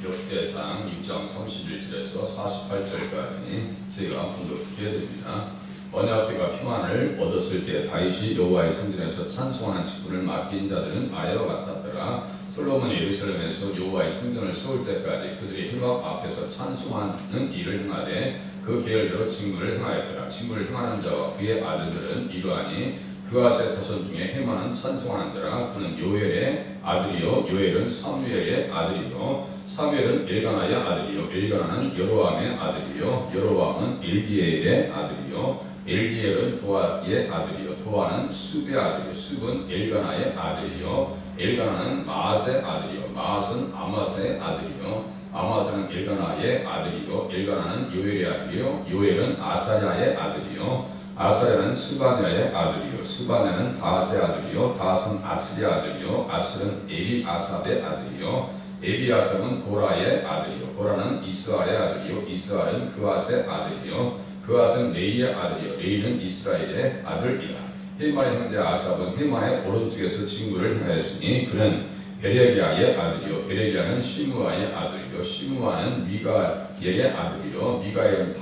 역대상 6장 31절에서 48절까지 제가 분석해드립니다. 언약궤가 평안을 얻었을 때 다윗이 여호와의 성전에서 찬송하는 직분을 맡긴 자들은 아래와 같았더라. 솔로몬이 예루살렘에서 여호와의 성전을 세울 때까지 그들이 힐막 앞에서 찬송하는 일을 행하되 그 계열대로 직무를 행하였더라. 직무를 행하는 자와 그의 아들들은 이러하니 그아세 자손 중에 헤만은 찬송하는 자라. 그는 요엘의 아들이요 요엘은 사무엘의 아들이요 사무엘은 엘가나의 아들이요 엘가나는 여로암의 아들이요 여로암은 엘비엘의 아들이요 엘비엘은 도아의 아들이요 도아는 숲의 아들이요 숲은 엘가나의 아들이요 엘가나는 마앗의 아들이요 마앗은 아마스의 아들이요 아마스는 엘가나의 아들이요 엘가나는 요엘의 아들이요 요엘은 아사랴의 아들이요 아사랴는 스바냐의 아들이요 스바냐는 다앗의 아들이요 다앗은 아스의 아들이요 아스는 에비아삽의 아들이요 에비아삽은 고라의 아들이요 고라는 이스라의 아들이요 이스라엘은 그앗의 아들이요 그앗은 레이의 아들이요 레이는 이스라엘의 아들이라. 헤만의 형제 아삽은 헤만의 오른쪽에서 직무를 행하였으니 그는 베레기야의 아들이요 베레기야는 시므아의 아들이요 시므아는 미가엘의 아들이요 미가엘은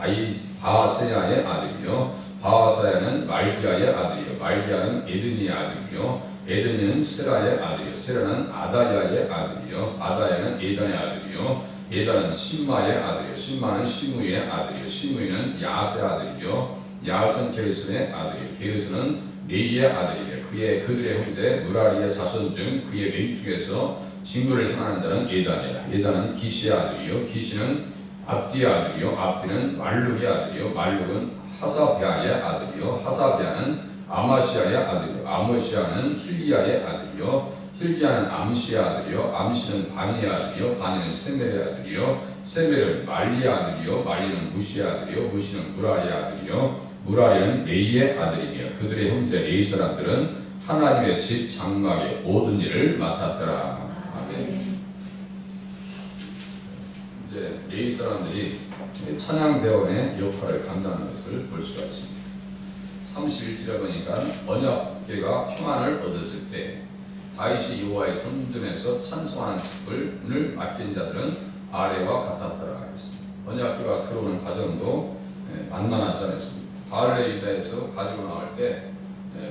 바세야의 아들이요 바하사야는 말기야의 아들이요 말기야는 에드니의 아들이요 에드니는 세라의 아들이요 세라는 아다야의 아들이요 아다야는 에단의 아들이요 에단은 심마의 아들이요 심마는 시므의 아들이요 시므이는 야스의 아들이요 야스는 게르손의 아들이요 게르손은 레이의 아들이요 그들의 형제 무라리의 자손 중 그의 맹중에서 직무를 행하는 자는 에단이라. 에단은 기시의 아들이요 기시는 압디의 아들이요 압디는 말룩의 아들이요 말룩은 하사비아의 아들이요 하사비아는 아마시아의 아들이요 아마시아는 힐리야의 아들이요 힐리야는 암시의 아들이요 암시는 바니의 아들이요 바니는 세멜의 아들이요 세멜은 말리의 아들이요 말리는 무시의 아들이요 무시는 무라리의 아들이요 무라리는 레이의 아들이며 그들의 형제 레이 사람들은 하나님의 집 장막의 모든 일을 맡았더라. 아멘. 이제 레이 사람들이 찬양대원의 역할을 감당하는 것을 볼 수가 있습니다. 31절에 보니까 언약궤가 평안을 얻었을 때 다윗이 여호와의 성전에서 찬송하는 직분을 맡긴 자들은 아래와 같았더라 하겠습니다. 언약궤가 들어오는 과정도 만만하지 않았습니다. 바알의 유다에서 가지고 나올 때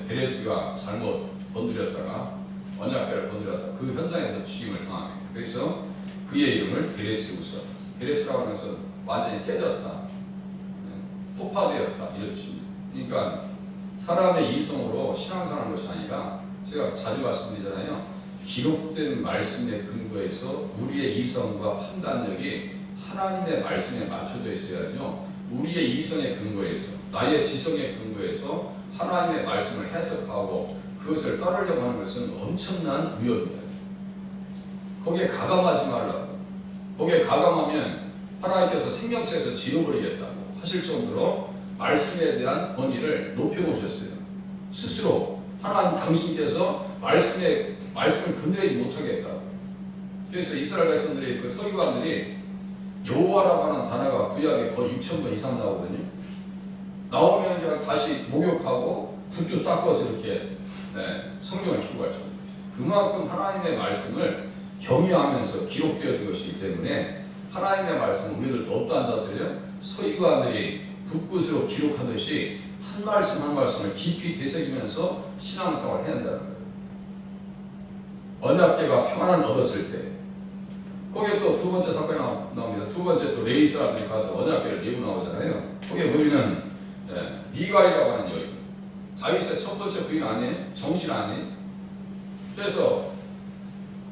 베레스가 잘못 건드렸다가 언약궤를 건드렸다가 그 현장에서 죽임을 당합니다. 그래서 그의 이름을 베레스우스 베레스라고 하면서 완전히 깨졌다, 폭파되었다 이런 뜻입니다. 그러니까 사람의 이성으로 신앙생활하는 것이 아니라 제가 자주 말씀드리잖아요. 기록된 말씀의 근거에서 우리의 이성과 판단력이 하나님의 말씀에 맞춰져 있어야죠. 우리의 이성의 근거에서 나의 지성의 근거에서 하나님의 말씀을 해석하고 그것을 따르려고 하는 것은 엄청난 위협입니다. 거기에 가감하지 말라고. 거기에 가감하면 하나님께서 생명체에서 지워버리겠다고 하실 정도로 말씀에 대한 권위를 높여놓으셨어요. 스스로 하나님 당신께서 말씀을 건드리지 못하겠다고. 그래서 이스라엘 백성들이 그 서기관들이 여호와라고 하는 단어가 구약에 거의 6,000번 이상 나오거든요. 나오면 이제 다시 목욕하고 붓도 닦아서 이렇게 성경을 기록할 정도. 그만큼 하나님의 말씀을 경외하면서 기록되어 준 것이기 때문에 하나님의 말씀은 우리들도 어떠한 자세요? 서기관들이 붓굿으로 기록하듯이 한 말씀 한 말씀을 깊이 되새기면서 신앙생활을 해야 한다는 거예요. 언약궤가 평안을 얻었을 때 거기에 또 두 번째 사건이 나옵니다. 두 번째 또 레위 사람들이 가서 언약궤를 내고 나오잖아요. 거기에 보면은 미갈이라고 하는 여인, 다윗의 첫 번째 부인 아니에요? 정신 아니에요? 그래서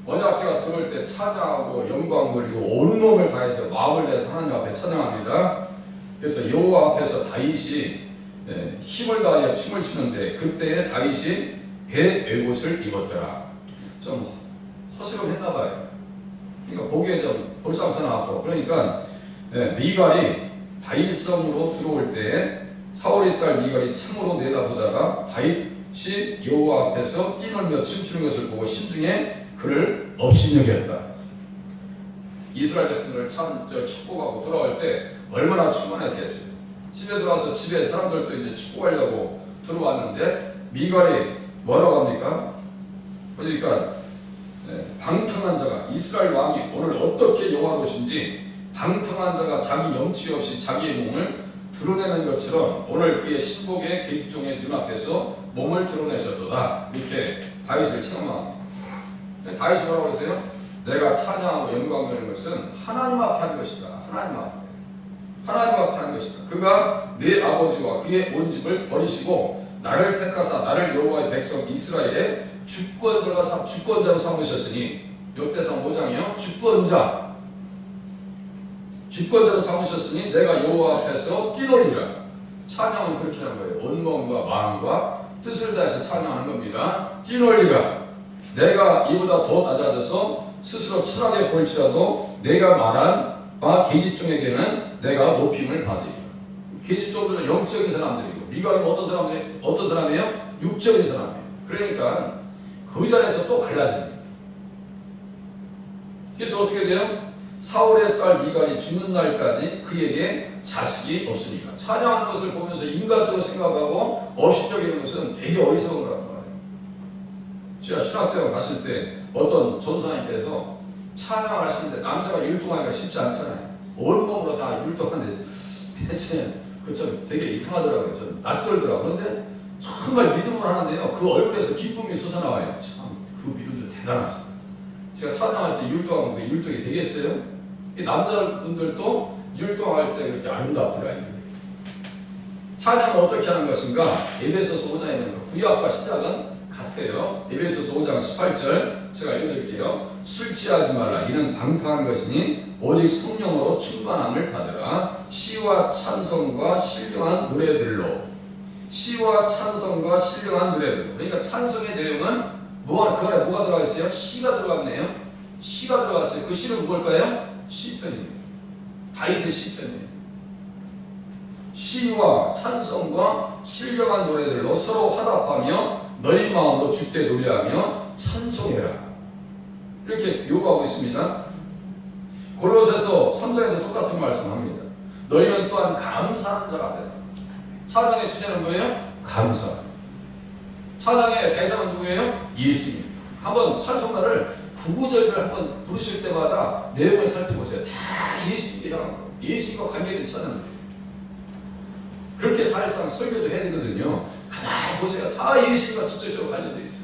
언약궤가 들어올 때 찬양하고 영광 돌리고 온몸을 다해서 마음을 다해서 하나님 앞에 찬양합니다. 그래서 여호와 앞에서 다윗이 힘을 다하여 춤을 추는데 그때 다윗이 배옷을 입었더라. 좀 허스름했나 봐요. 그러니까 보기에 좀 볼상사나하고 그러니까 미갈이 다윗성으로 들어올 때 사울의 딸 미갈이 창으로 내다보다가 다윗이 여호와 앞에서 뛰놀며 춤추는 것을 보고 심중에 그를 업신여겼다. 이스라엘 백성들을 축복하고 돌아올 때 얼마나 충만했겠어요. 집에 들어와서 집에 사람들도 이제 축복하려고 들어왔는데 미갈이 뭐라고 합니까? 그러니까 방탕한 자가 이스라엘 왕이 오늘 어떻게 여호와로신지 방탕한 자가 자기 염치 없이 자기의 몸을 드러내는 것처럼 오늘 그의 신복의 계집종의 눈앞에서 몸을 드러내셨도다. 이렇게 다윗을 책망합니다. 다윗이 뭐라고 했어요? 내가 찬양하고 영광되는 것은 하나님 앞에 한 것이다. 하나님 앞에 한 것이다. 그가 내 아버지와 그의 온 집을 버리시고 나를 택하사 나를 여호와의 백성 이스라엘의 주권자로 삼으셨으니 역대상 5장이요. 주권자로 삼으셨으니 내가 여호와 앞에서 뛰놀리라. 찬양은 그렇게 하는 거예요. 온몸과 마음과 뜻을 다해서 찬양하는 겁니다. 뛰놀리라. 내가 이보다 더 낮아져서 스스로 철학에 볼지라도 내가 말한 바 계집종에게는 내가 높임을 받으리라. 계집종들은 영적인 사람들이고 미가는 어떤 사람이에요? 육적인 사람이에요. 그러니까 그 자리에서 또 갈라집니다. 그래서 어떻게 돼요? 사울의 딸 미갈이 죽는 날까지 그에게 자식이 없으니까. 찬양하는 것을 보면서 인간적으로 생각하고 업신적인 것은 되게 어리석은 거란 말이에요. 제가 신학대학 갔을 때 어떤 전도사님께서 찬양을 하시는데 남자가 율동하기가 쉽지 않잖아요. 온몸으로 다 율동하는데 대체 그참 되게 이상하더라고요. 좀 낯설더라고요. 그런데 정말 믿음을 하는데요. 그 얼굴에서 기쁨이 솟아나와요. 참 그 믿음도 대단하시다. 제가 찬양할 때 율동하면 그 율동이 되겠어요? 이 남자분들도 율동할 때 그렇게 아름답더라고요. 찬양은 어떻게 하는 것인가? 에베소서 5장에 있는 구약과 신약은 같아요. 에베소서 5장 18절 제가 읽어드릴게요. 술 취하지 말라. 이는 방탕한 것이니 오직 성령으로 충만함을 받으라. 시와 찬송과 신령한 노래들로. 그러니까 찬송의 내용은 그 안에 뭐가 들어가 있어요? 시가 들어갔네요. 시가 들어갔어요. 그 시는 뭘까요? 시편입니다. 다윗의 시편이에요. 시와 찬송과 신령한 노래들로 서로 화답하며 너희 마음으로 주께 노래하며 찬송해라. 이렇게 요구하고 있습니다. 골로새서 3장에도 똑같은 말씀합니다. 너희는 또한 감사하는 자가 되라. 찬양의 주제는 뭐예요? 감사. 찬양의 대상은 누구예요? 예수님. 한번 찬송가를 구구절절 한번 부르실 때마다 내용을 살펴보세요. 다 예수님께 향한 거예요. 예수님과 관계된 찬양이에요. 그렇게 사실상 설교도 해야 되거든요. 가만히 보세요. 다 예수님과 직접적으로 관련되어 있어요.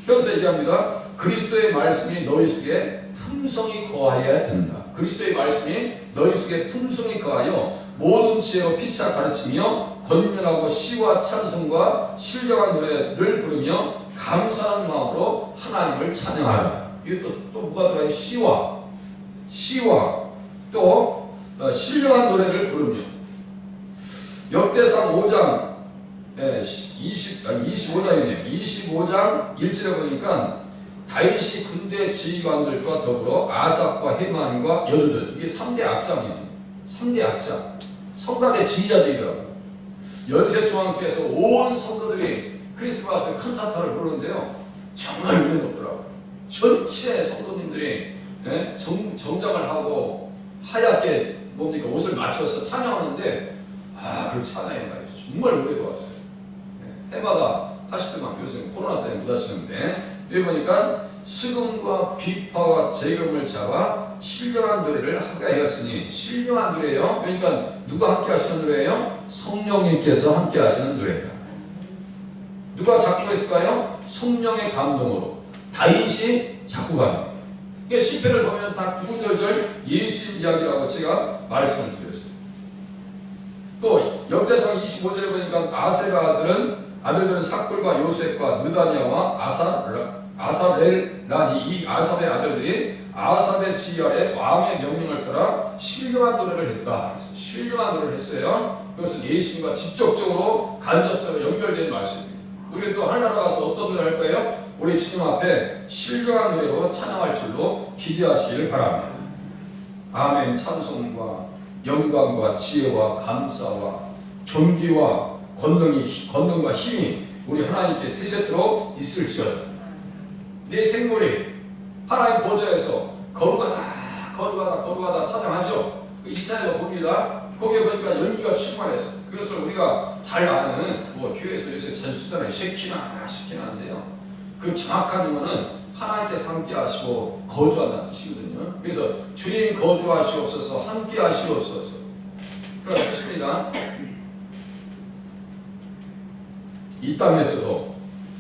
그래서 얘기합니다. 그리스도의 말씀이 너희 속에 품성이 거하여야 된다. 그리스도의 말씀이 너희 속에 품성이 거하여 모든 지혜로 피차 가르치며 권면하고 시와 찬송과 신령한 노래를 부르며 감사하는 마음으로 하나님을 찬양하라. 이게 또 뭐가 들어가요? 시와 또 신령한 노래를 부르며. 역대상 5장 25장이네요. 25장 1절에 보니까 다윗이 군대 지휘관들과 더불어 아삽과 헤만과 여두둔, 이게 3대 악장이에요. 3대 악장. 성단의 지휘자들이라고. 연세중앙교에서 온 성도들이 크리스마스 칸타타를 부르는데요. 정말 은혜 높더라고요. 전체 성도님들이 정장을 하고 하얗게 옷을 맞춰서 찬양하는데 그 찬양이 말이죠. 정말 은혜가 왔어요. 해마다 하시더만 요새 코로나 때문에 못 하시는데 여기 보니까 수금과 비파와 재금을 잡아 신령한 노래를 하게 하였으니. 신령한 노래예요. 그러니까 누가 함께 하시는 노래예요? 성령님께서 함께 하시는 노래다. 누가 작곡했을까요? 성령의 감동으로 다윗이 작곡합니다. 그러니까 시편을 보면 다 구구절절 예수님 이야기라고 제가 말씀을 드렸어요. 또 역대상 25절에 보니까 아세가 아들들은 삭불과 요셉과 느다냐와 아사렐란이, 이 아삽의 아들들이 아삽의 지휘 아래 왕의 명령을 따라 신령한 노래를 했다. 신령한 노래를 했어요. 그것은 예수님과 직접적으로 간접적으로 연결된 말씀입니다. 우리는 또 하늘나라 가서 어떤 노래를 할 거예요? 우리 주님 앞에 신령한 노래로 찬양할 줄로 기대하시길 바랍니다. 아멘. 찬송과 영광과 지혜와 감사와 존귀와 권능과 힘이 우리 하나님께 세세토록 있을지어다. 내 생물이 하나님 보좌에서 거룩하다 찬양하죠. 이사야가 봅니다. 거기에 보니까 연기가 충만해서. 그것을 우리가 잘 아는 교회에서 요새 잘 쓰잖아요. 쉐키나인데요. 그 정확한 용어는 하나님께서 함께 하시고 거주한다는 뜻이거든요. 그래서 주님 거주하시옵소서, 함께 하시옵소서 그런 뜻입니다. 이 땅에서도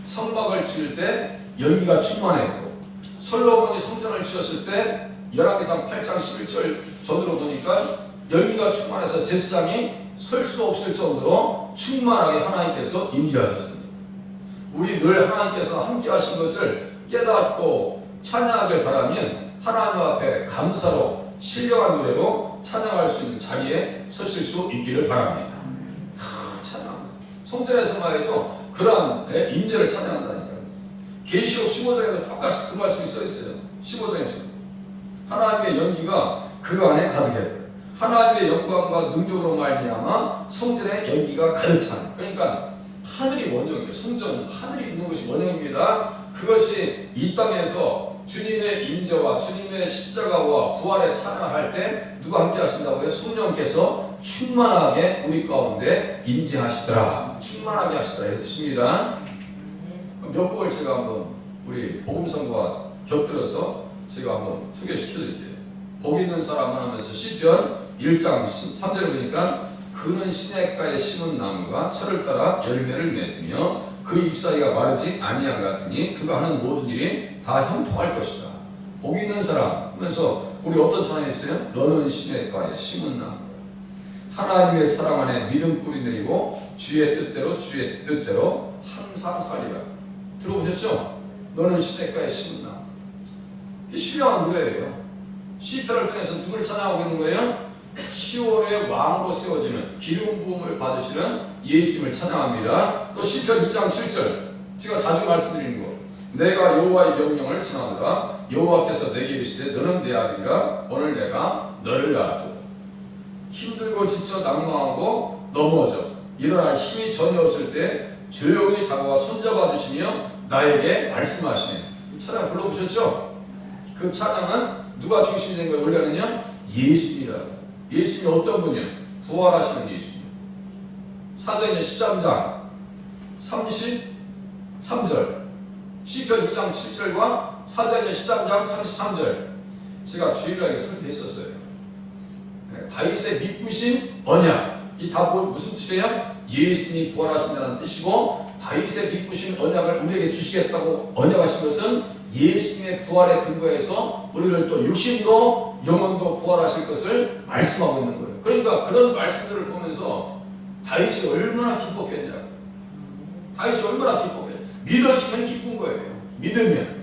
성막을 지을 때 열기가 충만했고, 솔로몬이 성전을 지었을 때 열왕기상 8장 11절 전으로 보니까 열기가 충만해서 제사장이 설 수 없을 정도로 충만하게 하나님께서 임재하셨습니다. 우리 늘 하나님께서 함께 하신 것을 깨닫고 찬양하길 바라면 하나님 앞에 감사로 신령한 노래로 찬양할 수 있는 자리에 서실 수 있기를 바랍니다. 찬양. 성전에서 말이죠. 그러한 임재를 찬양한다니까요. 계시록 15장에도 똑같이 그 말씀이 써 있어요. 15장에서 하나님의 연기가 그 안에 가득해요. 하나님의 영광과 능력으로 말미암아 성전의 연기가 가득 찬. 그러니까 하늘이 원형이에요. 성전은 하늘이 있는 것이 원형입니다. 그것이 이 땅에서 주님의 임재와 주님의 십자가와 부활의 찬양할 때 누가 함께 하신다고요? 성령께서 충만하게 우리 가운데 임재하시더라. 충만하게 하시더라. 이런 뜻입니다. 몇 곡을 제가 한번 우리 복음성과 곁들여서 제가 한번 소개시켜 드릴게요. 복 있는 사람은 하면서 시편 1장 3절을 보니까 그는 시냇가에 심은 나무가 철을 따라 열매를 맺으며 그 잎사귀가 마르지 아니한 같으니 그가 하는 모든 일이 다 형통할 것이다. 복 있는 사람 하면서 우리 어떤 찬양이 있어요? 너는 시냇가에 심은 나무, 하나님의 사랑 안에 믿음 뿌리 내리고 주의 뜻대로 항상 살리라. 들어보셨죠? 너는 시냇가에 심은 나무. 이게 신령한 노래예요. 시편을 통해서 누구를 찬양하고 있는 거예요? 시온의 왕으로 세워지는 기름 부음을 받으시는 예수님을 찬양합니다. 또 시편 2장 7절 제가 자주 말씀드리는 거, 내가 여호와의 명령을 전하노라. 여호와께서 내게 이르시되 너는 내 아들이라. 오늘 내가 너를 낳았도다. 힘들고 지쳐 낭망하고 넘어져 일어날 힘이 전혀 없을 때 조용히 다가와 손잡아 주시며 나에게 말씀하시네. 찬양 불러보셨죠? 그 찬양은 누가 중심이 된 거예요? 원래는요? 예수님이라고. 예수님이 어떤 분이에요? 부활하시는 예수님. 사도행전 13장 33절, 시편 2장 7절과 사도행전 13장 33절 제가 주일날에 설교했었어요. 다윗의 믿부신 언약. 이 다 무슨 뜻이에요? 예수님이 부활하신다는 뜻이고, 다윗의 믿부신 언약을 우리에게 주시겠다고 언약하신 것은 예수님의 부활에 근거해서 우리를 또 육신도 영혼도 부활하실 것을 말씀하고 있는 거예요. 그러니까 그런 말씀들을 보면서 다윗이 얼마나 기뻤겠냐. 다윗이 얼마나 기뻤겠냐. 믿어지면 기쁜 거예요. 믿으면.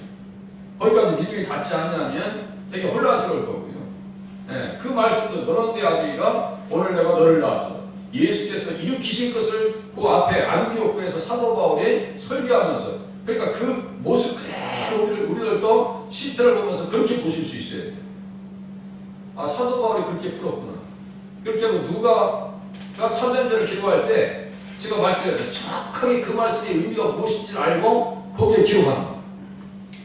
거기까지 믿음이 닿지 않냐면 되게 혼란스러울 거고요. 네, 그 말씀도 너는 내 아들이라. 오늘 내가 너를 낳았다. 예수께서 일으키신 것을 그 앞에 안디옥교에서 사도 바울이 설교하면서, 그러니까 그 모습 그대로 우리들도 시편을 보면서 그렇게 보실 수 있어야 돼요. 아, 사도 바울이 그렇게 풀었구나. 그렇게 하고 누가 사도행전을 기록할 때 제가 말씀드렸죠. 정확하게 그 말씀의 의미가 무엇인지 알고 거기에 기록하는 거예요.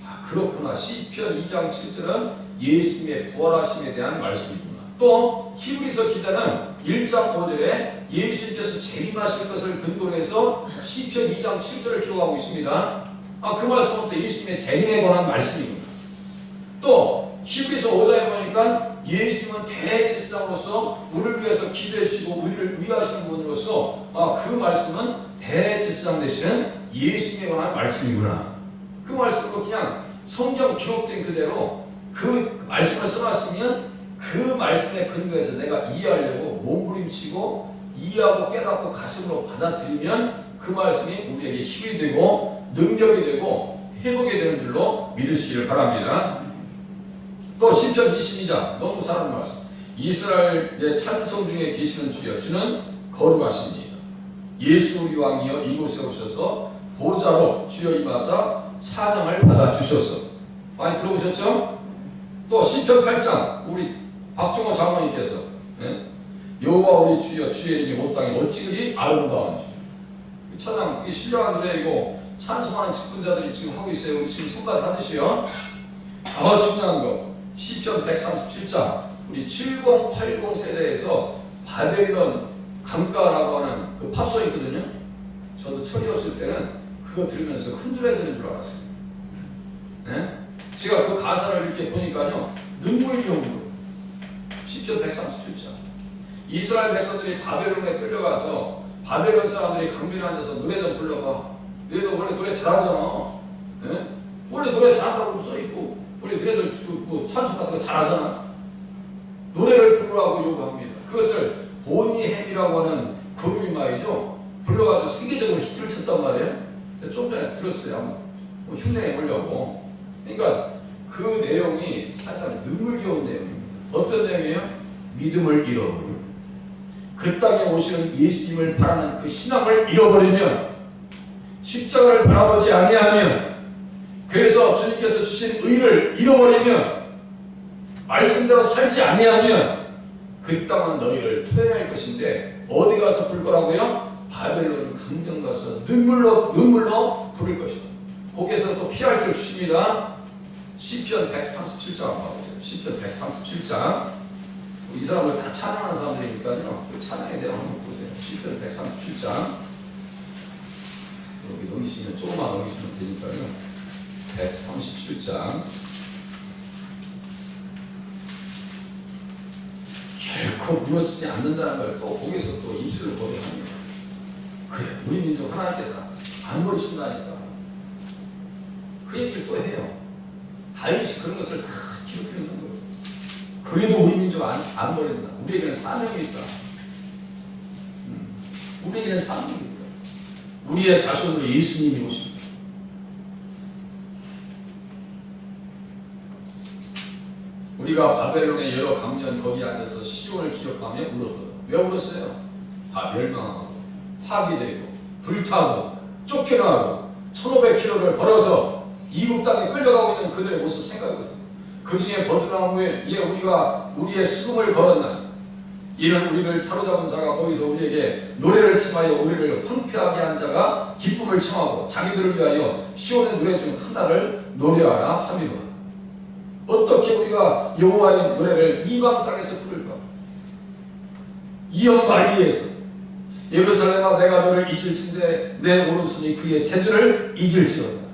아, 그렇구나. 시편 2장 7절은 예수님의 부활하심에 대한 말씀이구나. 또 히브리서 기자는 1장 5절에 예수님께서 재림하실 것을 근거로 해서 시편 2장 7절을 기록하고 있습니다. 아, 그 말씀은 또 예수님의 재림에 관한 말씀입니다. 또 히브리서 5장에 보니까 예수님은 대제사장으로서 우리를 위해서 기도해 주시고 우리를 위하시는 분으로서, 아, 그 말씀은 대제사장 되시는 예수님에 관한 말씀이구나. 그 말씀으로 그냥 성경 기록된 그대로 그 말씀을 써놨으면 그 말씀에 근거해서 내가 이해하려고 몸부림치고 이해하고 깨닫고 가슴으로 받아들이면 그 말씀이 우리에게 힘이 되고 능력이 되고 회복이 되는 줄로 믿으시기를 바랍니다. 또 시편 22장 너무 사랑하는 말씀. 이스라엘의 찬송 중에 계시는 주여, 주는 거룩하시니 예수 우리 왕이여 이곳에 오셔서 보좌로 주여 임하사 찬양을 받아주셔서. 많이 들어보셨죠? 또 시편 8장 우리 박종호 장로님께서, 여호와 우리 주여 주의 이름이 온 땅에 어찌 그리 아름다운지. 찬양, 이게 신령한 노래이고 찬송하는 직분자들이 지금 하고 있어요. 우리 지금 선발 하듯이요. 더 중요한 거 시편 137장 우리 7080 세대에서 바벨론 강가라고 하는 그 팝송이 있거든요. 저도 철이었을 때는 그거 들으면서 흔들어야 되는 줄 알았어요. 예? 제가 그 가사를 이렇게 보니까요, 눈물겨운 거예요. 시편 137장. 이스라엘 백성들이 바벨론에 끌려가서 바벨론 사람들이 강변에 앉아서 노래 좀 불러봐. 너희도 원래 노래 잘하잖아. 예? 원래 노래 잘한다고 써있고, 우리 너희들 그 찬송 같은 거 잘하잖아. 노래를 부르라고 요구합니다. 그것을 보니햄이라고 하는 그룹이 말이죠. 불러가지고 세계적으로 히트를 쳤단 말이에요. 좀 전에 들었어요. 아마 흉내내 보려고. 그러니까 그 내용이 사실상 눈물겨운 내용입니다. 어떤 내용이에요? 믿음을 잃어버리고 그 땅에 오시는 예수님을 바라는 그 신앙을 잃어버리면, 십자가를 바라보지 아니하면, 그래서 주님께서 주신 의를 잃어버리면, 말씀대로 살지 아니하면 그 땅은 너희를 토해낼 것인데 어디 가서 불 거라고요? 바벨론 강정 가서 눈물로 부를 것이다. 거기에서 또 피할 길을 주십니다. 시편 137장 한번 봐보세요. 시편 137장. 이 사람들 다 찬양하는 사람들이니까요. 그 찬양에 대한 한번 보세요. 시편 137장. 여기 넘기시면, 조금만 넘기시면 되니까요. 137장. 결코 무너지지 않는다는 걸 또 거기서 또 입술을 고백합니다. 그래, 우리 민족 하나님께서 안 버리신다니까. 그 얘기를 또 해요. 다윗이 그런 것을 다 기록해 놓는 거예요. 그래도 우리 민족 안 버린다. 우리에게는 사명이 있다. 우리에게는 사명이 있다. 우리의 자손으로 예수님이 오십니다. 우리가 바벨론의 여러 강년 거기 앉아서 시온을 기억하며 울었어요. 왜 울었어요? 다 멸망하고 파괴되고 불타고 쫓겨나고 1500km를 걸어서 이국 땅에 끌려가고 있는 그들의 모습 생각해보세요. 그 중에 버드나무에 우리가 우리의 수금을 걸었나니 이는 우리를 사로잡은 자가 거기서 우리에게 노래를 칭하여 우리를 황폐하게 한 자가 기쁨을 청하고 자기들을 위하여 시온의 노래 중 하나를 노래하라 함이로라. 어떻게 우리가 여호와의 노래를 이방 땅에서 부를까? 이영만리에서 예루살렘아 내가 너를 잊을진대 내 오른손이 그의 재주를 잊을지어다.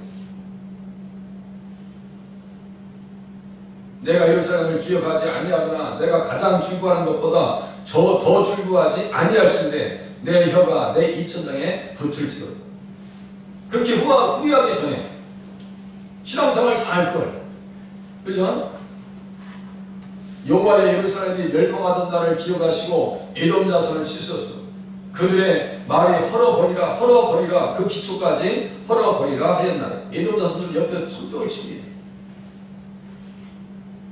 내가 예루살렘을 기억하지 아니하거나 내가 가장 즐거워하는 것보다 더 즐거워하지 아니할진대 내 혀가 내 이천장에 붙을지어다. 그렇게 후회하기 전에 신앙생활 잘할걸. 그죠? 여호와의 예루살렘이 멸망하던 날을 기억하시고 에돔 자손을 치셨어. 그들의 말이 헐어버리라 그 기초까지 헐어버리라 하였나니 에돔 자손들 옆에 손뼉을 칩니다.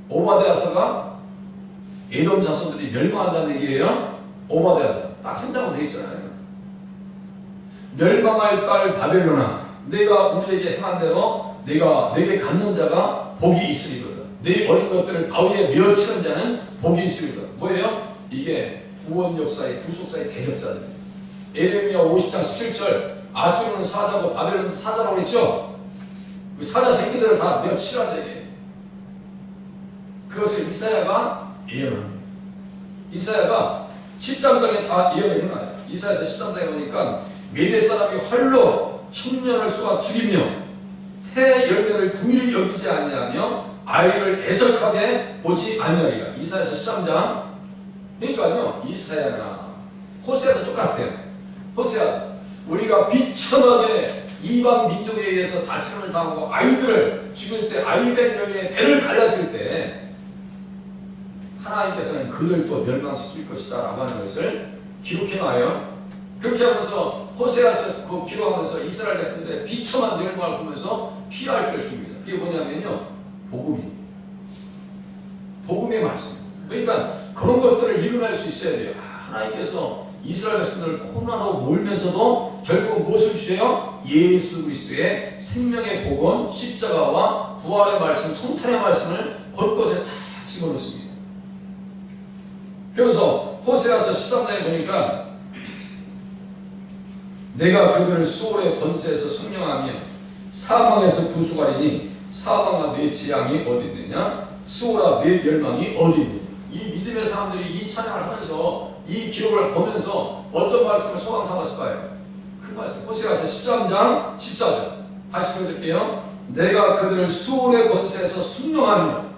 오바댜서가 에돔 자손들이 멸망한다는 얘기예요. 오바댜서 딱 한 장으로 되어 있잖아요. 멸망할 딸 바벨론아 내가 우리에게 행한 대로 내게 갖는 자가 복이 있으리로다. 네 어린 것들을 바위에 메어치는 자는 복이 있으리로다. 뭐예요? 이게 구원 역사의 구속사의 대적자들. 에레미야 50장 17절 아수르는 사자고 바벨론은 사자라고 했죠. 그 사자 새끼들을 다 메어치라는 얘기예요. 그것을 이사야가 예언합니다. 이사야가 13장에 다 예언을 해놔요. 이사야서 13장에 보니까 메대 사람이 활로 청년을 쏘아 죽이며 태 열매를 궁일이 여기지 아니하며 아이를 애석하게 보지 아니하리라. 이사야서 13장. 그러니까요, 이사야나 호세아도 똑같아요. 호세아, 우리가 비참하게 이방 민족에 의해서 다스림을 당하고 아이들을 죽일 때 아이벤 여인의 배를 갈랐을 때 하나님께서는 그들 또 멸망시킬 것이다 라고 하는 것을 기록해놔요. 그렇게 하면서 호세아서 그 기록하면서 이스라엘 백성들의 비참한 멸망을 보면서 피할 길을 줍니다. 그게 뭐냐면요, 복음입니다. 복음의 말씀. 그러니까 그런 것들을 일어날 수 있어야 돼요. 하나님께서 이스라엘 백성들을 고난하고 몰면서도 결국 무엇을 주셔요? 예수 그리스도의 생명의 복음, 십자가와 부활의 말씀, 성탄의 말씀을 곳곳에 다 집어넣습니다. 그래서 호세아서 13장에 보니까 내가 그들을 수월의 권세에서 성령하며 사망에서 구속하리니 사망아 내 재앙이 어디 있느냐? 수월아 내 멸망이 어디 있느냐? 이 믿음의 사람들이 이 찬양을 하면서 이 기록을 보면서 어떤 말씀을 소망 삼았을까요? 그 말씀 호세아서 13장 14절 다시 읽어드릴게요. 내가 그들을 수월의 권세에서 순명하느냐.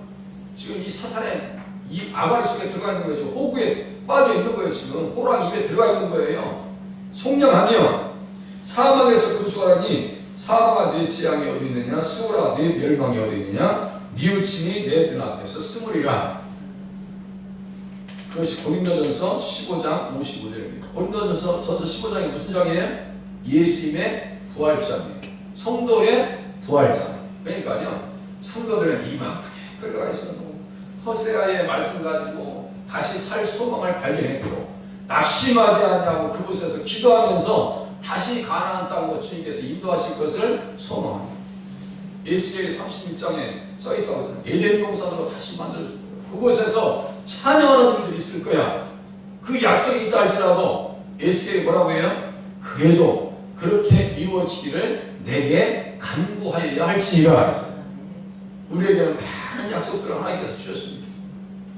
지금 이 사탄의 이 아가리 속에 들어가 있는 거죠. 호구에 빠져 있는 거예요. 지금 호랑 입에 들어가 있는 거예요. 속량하며 사망에서 구속하라니 사망아 네 재앙이 어디 있느냐, 수월아 네 멸망이 어디 있느냐, 뉘우침이 내 눈앞에서 스물이라. 그것이 고린도전서 15장 55절입니다. 고린도전서 15장이 무슨 장이에요? 예수님의 부활장이에요. 성도의 부활장. 그러니까요, 성도들은 이방에 끌려가 있어요. 허세아의 말씀 가지고 다시 살 소망을 발견했고, 낙심하지 않냐고 그곳에서 기도하면서 다시 가나안 땅으로 주님께서 인도하실 것을 소망합니다. 에스겔 36장에 써있다고 하잖아요. 에덴 동산으로 다시 만들어줄 거예요. 그곳에서 찬양하는 분들이 있을 거야. 그 약속이 있다 할지라도 에스겔이 뭐라고 해요? 그래도 그렇게 이루어지기를 내게 간구하여야 할지니라 했어요. 우리에게는 많은 약속들을 하나님께서 주셨습니다.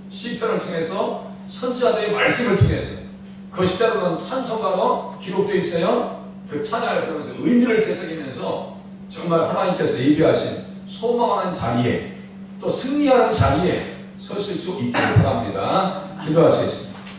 시편을 통해서 선지자들의 말씀을 통해서 그것이 때로는 찬송가로 기록되어 있어요. 그 찬양을 보면서 의미를 되새기면서 정말 하나님께서 예비하신 소망하는 자리에 또 승리하는 자리에 서실 수 있기를 바랍니다. 기도하시겠습니다.